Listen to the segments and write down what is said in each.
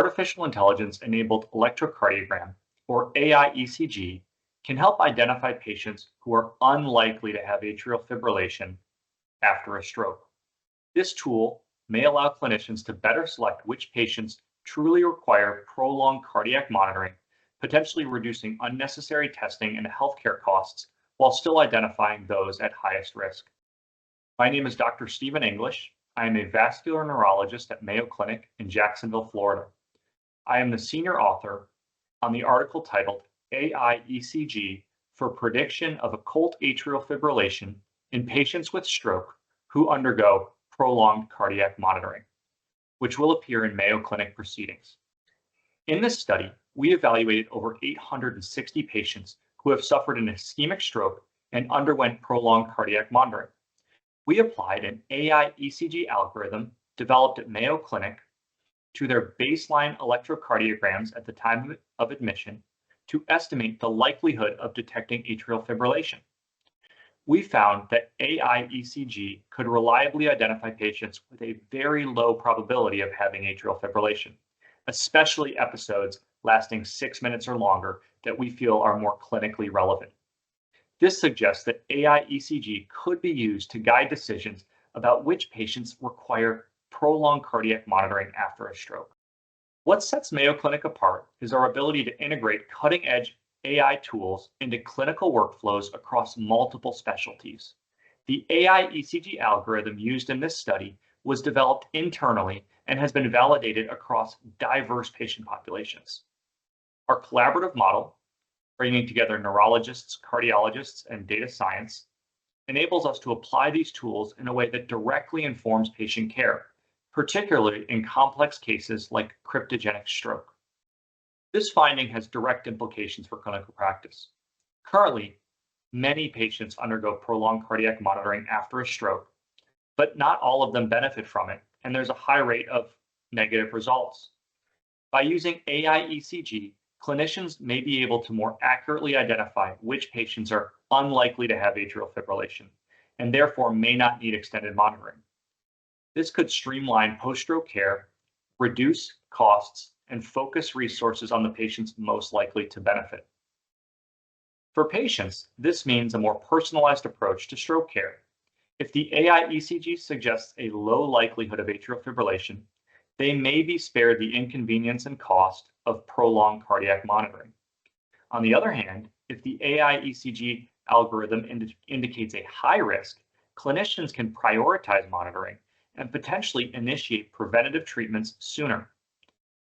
artificial intelligence-enabled electrocardiogram, or AI-ECG, can help identify patients who are unlikely to have atrial fibrillation after a stroke. This tool may allow clinicians to better select which patients truly require prolonged cardiac monitoring, potentially reducing unnecessary testing and healthcare costs while still identifying those at highest risk. My name is Dr. Stephen English. I am a vascular neurologist at Mayo Clinic in Jacksonville, Florida. I am the senior author on the article titled AI-ECG for Prediction of Occult Atrial Fibrillation in Patients with Stroke Who Undergo Prolonged Cardiac Monitoring, which will appear in Mayo Clinic Proceedings. In this study, we evaluated over 860 patients who have suffered an ischemic stroke and underwent prolonged cardiac monitoring. We applied an AI-ECG algorithm developed at Mayo Clinic to their baseline electrocardiograms at the time of admission to estimate the likelihood of detecting atrial fibrillation. We found that AI-ECG could reliably identify patients with a very low probability of having atrial fibrillation, especially episodes lasting 6 minutes or longer that we feel are more clinically relevant. This suggests that AI-ECG could be used to guide decisions about which patients require prolonged cardiac monitoring after a stroke. What sets Mayo Clinic apart is our ability to integrate cutting-edge AI tools into clinical workflows across multiple specialties. The AI-ECG algorithm used in this study was developed internally and has been validated across diverse patient populations. Our collaborative model, bringing together neurologists, cardiologists, and data science, enables us to apply these tools in a way that directly informs patient care, particularly in complex cases like cryptogenic stroke. This finding has direct implications for clinical practice. Currently, many patients undergo prolonged cardiac monitoring after a stroke, but not all of them benefit from it, and there's a high rate of negative results. By using AI-ECG, clinicians may be able to more accurately identify which patients are unlikely to have atrial fibrillation and therefore may not need extended monitoring. This could streamline post-stroke care, reduce costs, and focus resources on the patients most likely to benefit. For patients, this means a more personalized approach to stroke care. If the AI-ECG suggests a low likelihood of atrial fibrillation, they may be spared the inconvenience and cost of prolonged cardiac monitoring. On the other hand, if the AI-ECG algorithm indicates a high risk, clinicians can prioritize monitoring and potentially initiate preventative treatments sooner.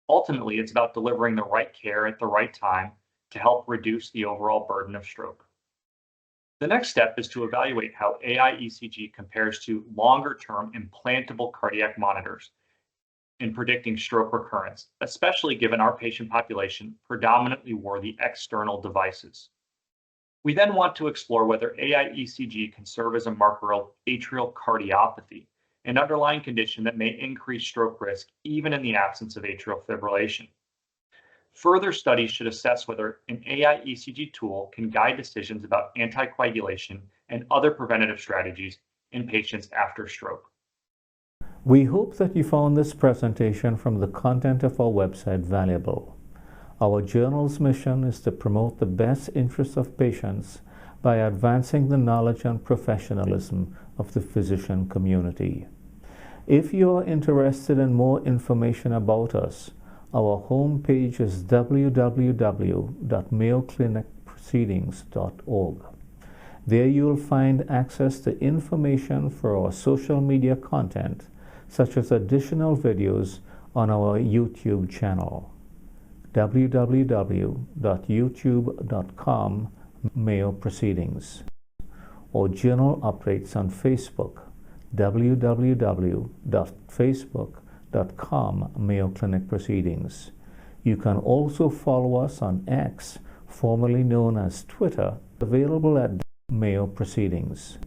Ultimately, it's about delivering the right care at the right time to help reduce the overall burden of stroke. The next step is to evaluate how AI-ECG compares to longer-term implantable cardiac monitors in predicting stroke recurrence, especially given our patient population predominantly wore the external devices. We then want to explore whether AI-ECG can serve as a marker of atrial cardiopathy, an underlying condition that may increase stroke risk even in the absence of atrial fibrillation. Further studies should assess whether an AI-ECG tool can guide decisions about anticoagulation and other preventative strategies in patients after stroke. We hope that you found this presentation from the content of our website valuable. Our journal's mission is to promote the best interests of patients by advancing the knowledge and professionalism of the physician community. If you are interested in more information about us, our homepage is www.mayoclinicproceedings.org. There you'll find access to information for our social media content, such as additional videos on our YouTube channel, www.youtube.com Mayo Proceedings, or journal updates on Facebook, www.facebook.com Mayo Clinic Proceedings. You can also follow us on X, formerly known as Twitter, available at Mayo Proceedings.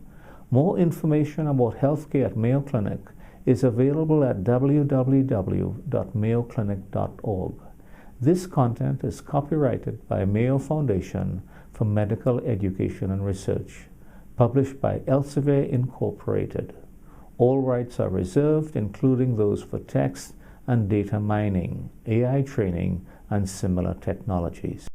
More information about healthcare at Mayo Clinic is available at www.mayoclinic.org. This content is copyrighted by Mayo Foundation for Medical Education and Research, published by Elsevier Incorporated. All rights are reserved, including those for text and data mining, AI training, and similar technologies.